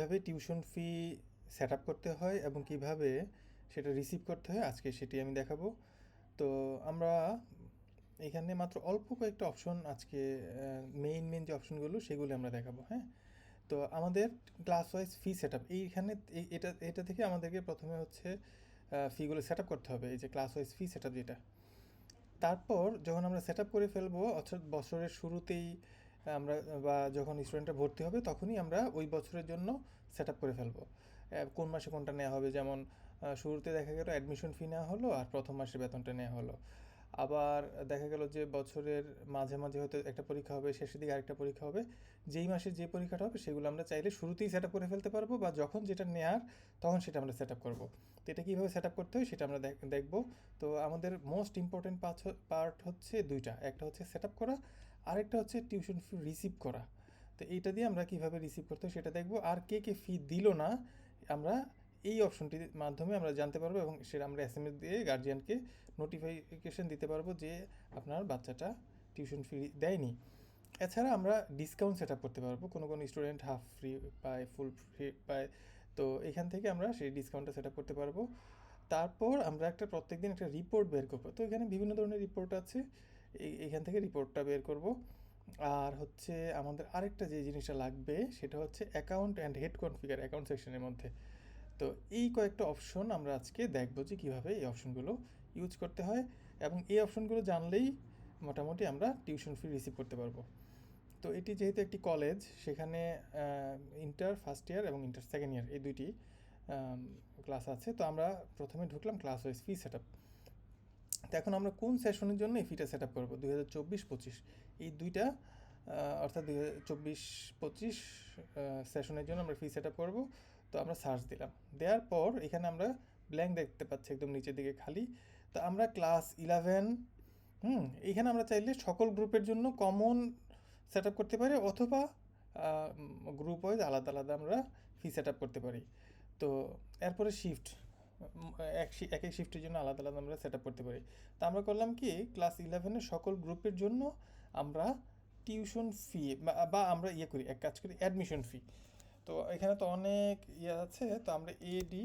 কিভাবে tuition fee set up করতে হয় এবং কিভাবে সেটা রিসিভ করতে হয় আজকে সেটি আমি দেখাবো। তো আমরা এখানে মাত্র অল্প কয়েকটা অপশন আজকে মেইন যে অপশনগুলো সেগুলো আমরা দেখাবো, হ্যাঁ। তো আমাদের ক্লাস ওয়াইজ ফি সেট আপ এইখানে এটা এটা থেকে আমাদেরকে প্রথমে হচ্ছে ফিগুলো সেট আপ করতে হবে, এই যে ক্লাস ওয়াইজ ফি সেট আপ যেটা। তারপর যখন আমরা সেট আপ করে ফেলবো, অর্থাৎ বছরের শুরুতেই আমরা বা যখন স্টুডেন্টরা ভর্তি হবে তখনই আমরা ওই বছরের জন্য সেট আপ করে ফেলবো কোন মাসে কোনটা নেওয়া হবে। যেমন শুরুতে দেখা গেল অ্যাডমিশন ফি নেওয়া হলো আর প্রথম মাসের বেতনটা নেওয়া হলো। আবার দেখা গেল যে বছরের মাঝে মাঝে হয়তো একটা পরীক্ষা হবে, শেষের দিকে আরেকটা পরীক্ষা হবে। যেই মাসে যে পরীক্ষাটা হবে সেগুলো আমরা চাইলে শুরুতেই সেট আপ করে ফেলতে পারবো, বা যখন যেটা নেয়ার তখন সেটা আমরা সেট আপ করবো। তো এটা কীভাবে সেট আপ করতে হয় সেটা আমরা দেখবো। তো আমাদের মোস্ট ইম্পর্টেন্ট পার্ট হচ্ছে দুইটা, একটা হচ্ছে সেট আপ করা, আরেকটা হচ্ছে টিউশন ফি রিসিভ করা। তো এইটা দিয়ে আমরা কীভাবে রিসিভ করতে হয় সেটা দেখবো। আর কে কে ফি দিল না আমরা এই অপশনটির মাধ্যমে আমরা জানতে পারবো, এবং সেটা আমরা এসএমএস দিয়ে গার্জিয়ানকে নোটিফিকেশন দিতে পারবো যে আপনার বাচ্চাটা টিউশন ফি দেয়নি। এছাড়া আমরা ডিসকাউন্ট সেট আপ করতে পারবো, কোনো কোনো স্টুডেন্ট হাফ ফ্রি পায়, ফুল ফ্রি পায়। তো এখান থেকে আমরা সেই ডিসকাউন্টটা সেট আপ করতে পারবো। তারপর আমরা প্রত্যেকদিন একটা রিপোর্ট বের করবো। তো এখানে বিভিন্ন ধরনের রিপোর্ট আছে, এখান থেকে রিপোর্টটা বের করব। আর হচ্ছে আমাদের আরেকটা যে জিনিসটা লাগবে সেটা হচ্ছে account and head configure account সেকশনের মধ্যে। তো এই কয়েকটা অপশন আমরা আজকে দেখবো যে কীভাবে এই অপশনগুলো ইউজ করতে হয়, এবং এই অপশনগুলো জানলেই মোটামুটি আমরা টিউশন ফি রিসিভ করতে পারবো। তো এটি যেহেতু একটি কলেজ, সেখানে ইন্টার ফার্স্ট ইয়ার এবং ইন্টার সেকেন্ড ইয়ার এই দুইটি ক্লাস আছে। তো আমরা প্রথমে ঢুকলাম ক্লাস ওয়াইজ ফি সেট আপ। তো এখন আমরা কোন সেশনের জন্য এই ফিটা সেট আপ করবো, 2024-25 এই দুইটা অর্থাৎ 2024-25 সেশনের জন্য আমরা ফি সেট আপ করবো। তো আমরা সার্চ দিলাম, দেওয়ার পর এখানে আমরা ব্ল্যাঙ্ক দেখতে পাচ্ছি একদম নিচের দিকে খালি। তো আমরা ক্লাস 11, এইখানে আমরা চাইলে সকল গ্রুপের জন্য কমন সেট আপ করতে পারি, অথবা গ্রুপ ওয়াইজ আলাদা আলাদা আমরা ফি সেট আপ করতে পারি। তো এরপরে শিফট, এক এক শিফটের জন্য আলাদা আলাদা আমরা সেট আপ করতে পারি। তা আমরা করলাম কি, ক্লাস 11-এর সকল গ্রুপের জন্য আমরা টিউশন ফি বা আমরা করি, এক কাজ করি, অ্যাডমিশন ফি। তো এখানে তো অনেক আছে, তো আমরা এডি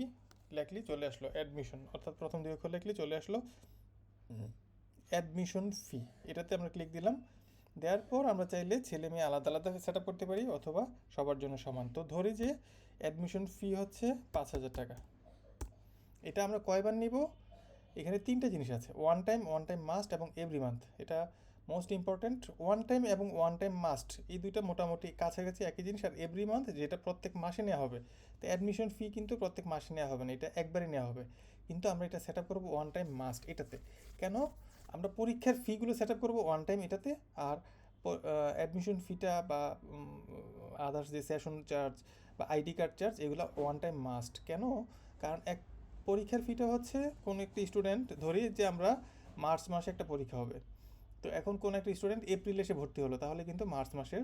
লেখলি চলে আসলো অ্যাডমিশন, অর্থাৎ প্রথম দুই অক্ষর লেখলি চলে আসলো অ্যাডমিশন ফি। এটাতে আমরা ক্লিক দিলাম। দেওয়ার পর আমরা চাইলে ছেলে মেয়ে আলাদা আলাদা সেট আপ করতে পারি, অথবা সবার জন্য সমান। তো ধরি যে অ্যাডমিশন ফি হচ্ছে 5,000 টাকা। এটা আমরা কয়বার নিব, এখানে তিনটা জিনিস আছে, ওয়ান টাইম মাস্ট এবং এভরি মান্থ। এটা মোস্ট ইম্পর্ট্যান্ট। ওয়ান টাইম এবং ওয়ান টাইম মাস্ট এই দুইটা মোটামুটি কাছাকাছি একই জিনিস। আর এভরি মান্থ যেটা প্রত্যেক মাসে নেওয়া হবে। তো অ্যাডমিশন ফি কিন্তু প্রত্যেক মাসে নেওয়া হবে না, এটা একবারই নেওয়া হবে। কিন্তু আমরা এটা সেট আপ করবো ওয়ান টাইম মাস্ট এটাতে। কেন? আমরা পরীক্ষার ফিগুলো সেট আপ করবো ওয়ান টাইম এটাতে, আর অ্যাডমিশন ফিটা বা আদার্স যে সেশন চার্জ বা আইডি কার্ড চার্জ এগুলো ওয়ান টাইম মাস্ট। কেন? কারণ পরীক্ষার ফিটা হচ্ছে কোনো একটি স্টুডেন্ট, ধরি যে আমরা মার্চ মাসে একটা পরীক্ষা হবে। তো এখন কোনো একটা স্টুডেন্ট এপ্রিলে এসে ভর্তি হলো, তাহলে কিন্তু মার্চ মাসের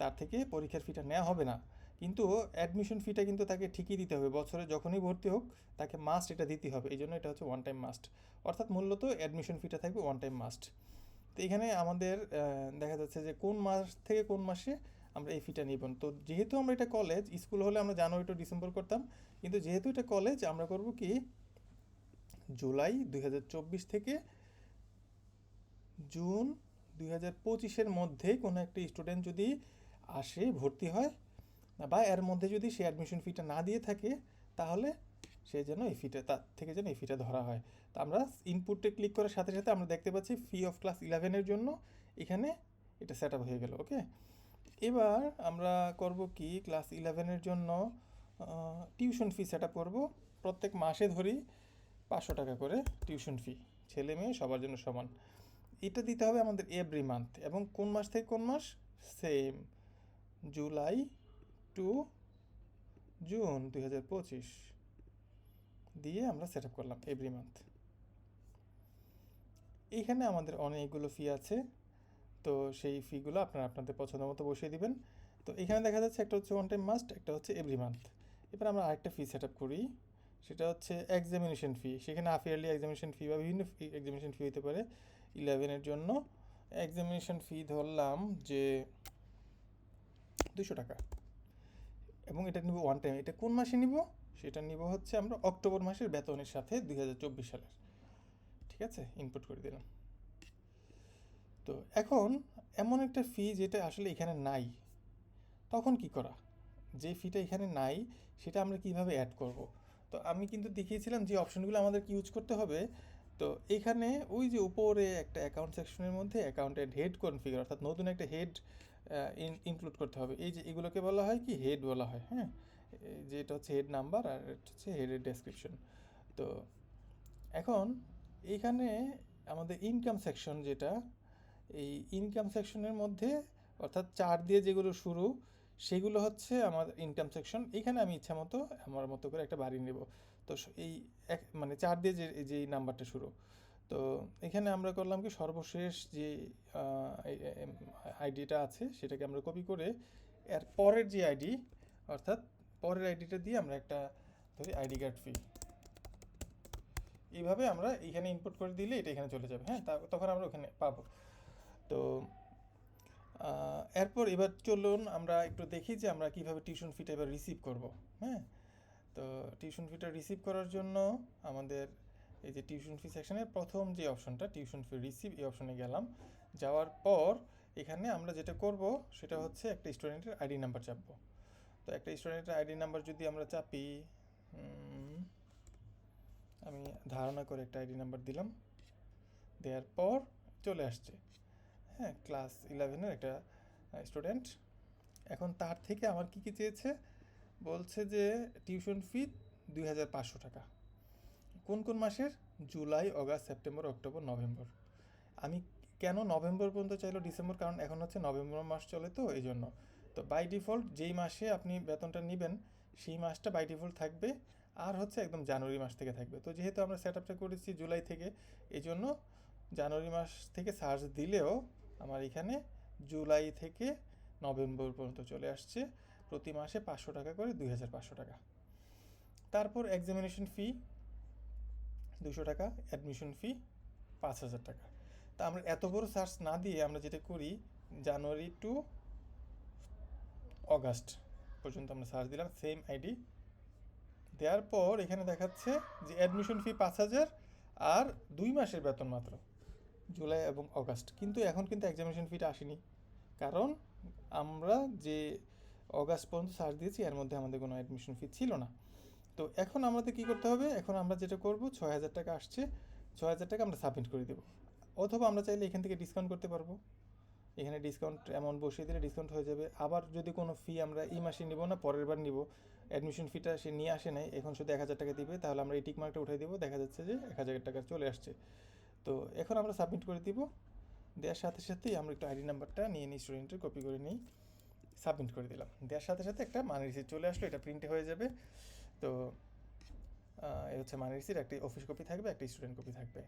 তার থেকে পরীক্ষার ফিটা নেওয়া হবে না। কিন্তু অ্যাডমিশন ফিটা কিন্তু তাকে ঠিকই দিতে হবে, বছরে যখনই ভর্তি হোক তাকে মাস্ট এটা দিতে হবে। এই জন্য এটা হচ্ছে ওয়ান টাইম মাস্ট, অর্থাৎ মূলত অ্যাডমিশন ফিটা থাকবে ওয়ান টাইম মাস্ট। তো এখানে আমাদের দেখা যাচ্ছে যে কোন মাস থেকে কোন মাসে আমরা এই ফিটা নিব। তো যেহেতু আমরা এটা কলেজ, স্কুল হলে আমরা জানুয়ারি টু ডিসেম্বর করতাম, কিন্তু যেহেতু এটা কলেজ আমরা করব কি, জুলাই 2024 থেকে জুন 2025-এর মধ্যে কোনো একটা স্টুডেন্ট যদি আসে, ভর্তি হয়, বা এর মধ্যে যদি সে অ্যাডমিশন ফিটা না দিয়ে থাকে, তাহলে সে যেন এই ফিটা, তার থেকে যেন এই ফিটা ধরা হয়। তো আমরা ইনপুটে ক্লিক করার সাথে সাথে আমরা দেখতে পাচ্ছি ফি অফ ক্লাস 11-এর জন্য এখানে এটা সেট আপ হয়ে গেল। ওকে, এবার আমরা করব কি, ক্লাস 11-এর জন্য টিউশন ফি সেট আপ করবো। প্রত্যেক মাসে ধরি 500 টাকা করে টিউশন ফি, ছেলে মেয়ে সবার জন্য সমান। এটা দিতে হবে আমাদের এভরি মান্থ, এবং কোন মাস থেকে কোন মাস, সেম জুলাই টু জুন 2025 দিয়ে আমরা সেট আপ করলাম এভরি মান্থ। এইখানে আমাদের অনেকগুলো ফি আছে, তো সেই ফিগুলো আপনারা আপনাদের পছন্দ মতো বসিয়ে দিবেন। তো এখানে দেখা যাচ্ছে একটা হচ্ছে ওয়ান টাইম মাস্ট, একটা হচ্ছে এভরি মান্থ। এবার আমরা আরেকটা ফি সেট আপ করি, সেটা হচ্ছে এক্সামিনেশন ফি। সেখানে হাফ ইয়ারলি এক্সামিনেশন ফি বা বিভিন্ন এক্সামিনেশন ফি হতে পারে। 11-এর জন্য এক্সামিনেশন ফি ধরলাম যে 200 টাকা। এবং এটা নিব ওয়ান টাইম। এটা কোন মাসে নিব? সেটা নিব হচ্ছে আমরা অক্টোবর মাসের বেতনের সাথে 2024 সালের। ঠিক আছে, ইনপুট করে দিলাম। তো এখন এমন একটা ফি যেটা আসলে এখানে নাই, তখন কি করা? যে ফিটা এখানে নাই সেটা আমরা কিভাবে অ্যাড করব? তো আমি কিন্তু দেখিয়েছিলাম যে অপশনগুলো আমাদের ইউজ করতে হবে। তো এখানে ওই যে উপরে একটা অ্যাকাউন্ট সেকশনের মধ্যে অ্যাকাউন্টের হেড কনফিগার, অর্থাৎ নতুন একটা হেড ইনক্লুড করতে হবে। এই যে এগুলোকে বলা হয় কি, হেড বলা হয়। হ্যাঁ, যে এটা হচ্ছে হেড নাম্বার আর এটা হচ্ছে হেডের ডেসক্রিপশন। তো এখন এইখানে আমাদের ইনকাম সেকশন যেটা, এই ইনকাম সেকশনের মধ্যে অর্থাৎ 4 দিয়ে যেগুলো শুরু সেগুলো হচ্ছে আমার ইনকাম সেকশন। এখানে আমি ইচ্ছা মতো আমার মতো করে একটা বাড়ি নেব। তো এই মানে 4 দিয়ে যে নাম্বারটা শুরু। তো এখানে আমরা করলাম কি, সর্বশেষ যে আইডিটা আছে সেটাকে আমরা কপি করে এর পরের যে আইডি, অর্থাৎ পরের আইডিটা দিয়ে আমরা একটা ধরি আইডি কার্ড ফি, এইভাবে আমরা এখানে ইনপুট করে দিলে এটা এখানে চলে যাবে। হ্যাঁ, তখন আমরা ওখানে পাবো। তো এরপর এবার চলুন আমরা একটু দেখি যে আমরা কিভাবে টিউশন ফিটা এবার রিসিভ করব। হ্যাঁ, তো টিউশন ফিটা রিসিভ করার জন্য আমাদের এই যে টিউশন ফি সেকশনের প্রথম যে অপশনটা টিউশন ফি রিসিভ, এই অপশনে গেলাম। যাওয়ার পর এখানে আমরা যেটা করব সেটা হচ্ছে একটা স্টুডেন্টের আইডি নাম্বার চাপবো। তো একটা স্টুডেন্টের আইডি নাম্বার যদি আমরা চাপি, আমি ধারণা করে একটা আইডি নাম্বার দিলাম, দেওয়ার পর চলে আসছে। হ্যাঁ, ক্লাস 11-এর একটা স্টুডেন্ট। এখন তার থেকে আমার কি কি চেয়েছে, বলছে যে টিউশন ফি 2500 টাকা। কোন কোন মাসের? July, August, September, October, November. আমি কেন নভেম্বর পর্যন্ত চাইলো ডিসেম্বর, কারণ এখন হচ্ছে নভেম্বর মাস চলে, তো এই জন্য। তো বাই ডিফল্ট যেই মাসে আপনি বেতনটা নেবেন সেই মাসটা বাই ডিফল্ট থাকবে, আর হচ্ছে একদম জানুয়ারি মাস থেকে থাকবে। তো যেহেতু আমরা সেট আপটা করেছি জুলাই থেকে, এই জন্য জানুয়ারি মাস থেকে সার্চ দিলেও আমার এখানে জুলাই থেকে নভেম্বর পর্যন্ত চলে আসছে। প্রতি মাসে 500 টাকা করে, 2500 টাকা। তারপর এক্সামিনেশন ফি 200 টাকা, অ্যাডমিশন ফি 5000 টাকা। তা আমরা এত বড় সার্চ না দিয়ে আমরা যেটা করি, জানুয়ারি টু অগাস্ট পর্যন্ত আমরা সার্চ দিলাম, সেম আইডি দেওয়ার পর এখানে দেখাচ্ছে যে অ্যাডমিশন ফি 5000 আর 2 মাসের বেতন মাত্র, জুলাই এবং অগাস্ট। কিন্তু এখন কিন্তু এক্সামিনেশন ফিটা আসেনি, কারণ আমরা যে অগাস্ট পর্যন্ত সার্চ দিয়েছি এর মধ্যে আমাদের কোনো অ্যাডমিশন ফি ছিল না। তো এখন আমাদের কী করতে হবে, এখন আমরা যেটা করব, 6000 টাকা আসছে, 6000 টাকা আমরা সাবমিট করে দেবো। অথবা আমরা চাইলে এখান থেকে ডিসকাউন্ট করতে পারবো, এখানে ডিসকাউন্ট অ্যামাউন্ট বসিয়ে দিলে ডিসকাউন্ট হয়ে যাবে। আবার যদি কোনো ফি আমরা এই মাসে নিব না, পরের বার নিব, অ্যাডমিশন ফিটা সে নিয়ে আসে নাই, এখন শুধু 1000 টাকা দিবে, তাহলে আমরা এই টিক মার্কটা উঠিয়ে দেবো, দেখা যাচ্ছে যে 1000 টাকা চলে আসছে। তো এখন আমরা সাবমিট করে দিব। দেওয়ার সাথে সাথেই আমরা একটু আইডি নাম্বারটা নিয়ে নিই, স্টুডেন্টের কপি করে নিই, সাবমিট করে দিলাম। দেওয়ার সাথে সাথে একটা মানি রিসিট চলে আসলো, এটা প্রিন্টে হয়ে যাবে। তো এই হচ্ছে মানি রিসিট, একটি অফিস কপি থাকবে, একটা স্টুডেন্ট কপি থাকবে।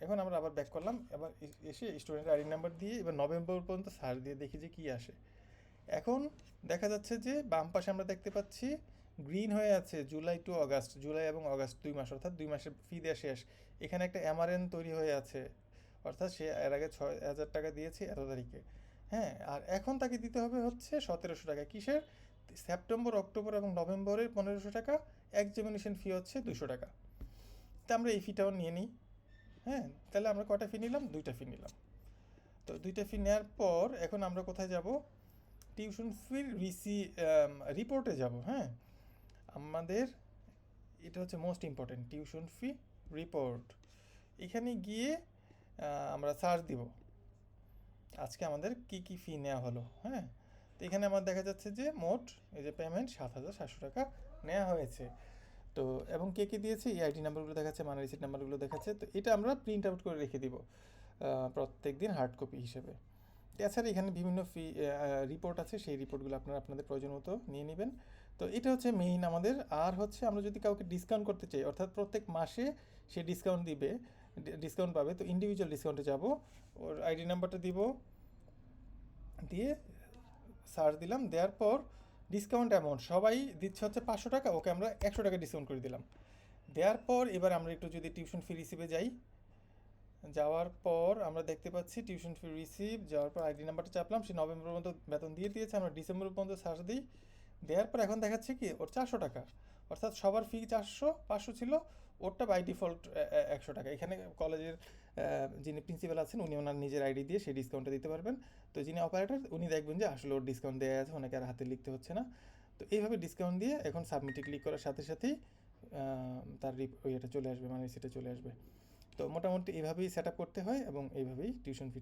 এখন আমরা আবার ব্যাক করলাম, এবার এসে স্টুডেন্টের আইডি নাম্বার দিয়ে এবার নভেম্বর পর্যন্ত সার্চ দিয়ে দেখি যে কী আসে। এখন দেখা যাচ্ছে যে বাম পাশে আমরা দেখতে পাচ্ছি গ্রিন হয়ে আছে জুলাই টু অগাস্ট, জুলাই এবং অগাস্ট 2 মাস, অর্থাৎ 2 মাসের ফি দেওয়া শেষ। এখানে একটা এমআরএন তৈরি হয়ে আছে, অর্থাৎ সে এর আগে 6000 টাকা দিয়েছে এত তারিখে। হ্যাঁ, আর এখন তাকে দিতে হবে হচ্ছে 1700 টাকা। কিসের? সেপ্টেম্বর, অক্টোবর এবং নভেম্বরের 1500 টাকা, এক্সামিনেশন ফি হচ্ছে 200 টাকা। তা আমরা এই ফিটাও নিয়ে নিই। হ্যাঁ, তাহলে আমরা কটা ফি নিলাম? 2টা ফি নিলাম। তো 2টা ফি নেওয়ার পর এখন আমরা কোথায় যাব? টিউশন ফির রিপোর্টে যাব। হ্যাঁ, আমাদের এটা হচ্ছে most important, tuition fee report. এখানে গিয়ে আমরা সার্চ দিব আজকে আমাদের কি কি ফি নেওয়া হলো। হ্যাঁ, তো এখানে আমার দেখা যাচ্ছে যে মোট এই যে পেমেন্ট 7700 টাকা নেওয়া হয়েছে। তো এবং কে কে দিয়েছে এই আইডি নাম্বারগুলো দেখাচ্ছে, মানি রিসিট নাম্বারগুলো দেখাচ্ছে। তো এটা আমরা প্রিন্ট আউট করে রেখে দিব প্রত্যেক দিন হার্ড কপি হিসেবে। এছাড়া এখানে বিভিন্ন ফি রিপোর্ট আছে, সেই রিপোর্টগুলো আপনারা আপনাদের প্রয়োজন মতো নিয়ে নেবেন। তো এটা হচ্ছে মেইন আমাদের। আর হচ্ছে আমরা যদি কাউকে ডিসকাউন্ট করতে চাই, অর্থাৎ প্রত্যেক মাসে সে ডিসকাউন্ট দিবে, ডিসকাউন্ট পাবে, তো ইন্ডিভিজুয়াল ডিসকাউন্টে যাব, ওর আইডি নাম্বারটা দিব, দিয়ে সার্চ দিলাম, দেওয়ার পর ডিসকাউন্ট অ্যামাউন্ট সবাই দিচ্ছে হচ্ছে 500 টাকা, ওকে আমরা 100 টাকা ডিসকাউন্ট করে দিলাম। দেওয়ার পর এবার আমরা একটু যদি টিউশন ফি রিসিভে যাই, যাওয়ার পর আমরা দেখতে পাচ্ছি টিউশন ফি রিসিভ, যাওয়ার পর আইডি নাম্বারটা চাপলাম, সে নভেম্বর পর্যন্ত বেতন দিয়ে দিয়েছে। আমরা ডিসেম্বর পর্যন্ত সার্চ দিই, দেওয়ার পর এখন দেখাচ্ছে কি ওর 400 টাকা, অর্থাৎ সবার ফি 500 ছিল, ওরটা বাই ডিফল্ট 100 টাকা। এখানে কলেজের যিনি প্রিন্সিপাল আছেন উনি ওনার নিজের আইডি দিয়ে সেই ডিসকাউন্টটা দিতে পারবেন। তো যিনি অপারেটর উনি দেখবেন যে আসলে ওর ডিসকাউন্ট দেওয়া আছে, ওনাকে আর হাতে লিখতে হচ্ছে না। তো এইভাবে ডিসকাউন্ট দিয়ে এখন সাবমিটে ক্লিক করার সাথে সাথেই তার ইয়েটা চলে আসবে, মানে রিসিটটা চলে আসবে। তো মোটামুটি এইভাবেই সেট আপ করতে হয় এবং এইভাবেই টিউশন ফিটা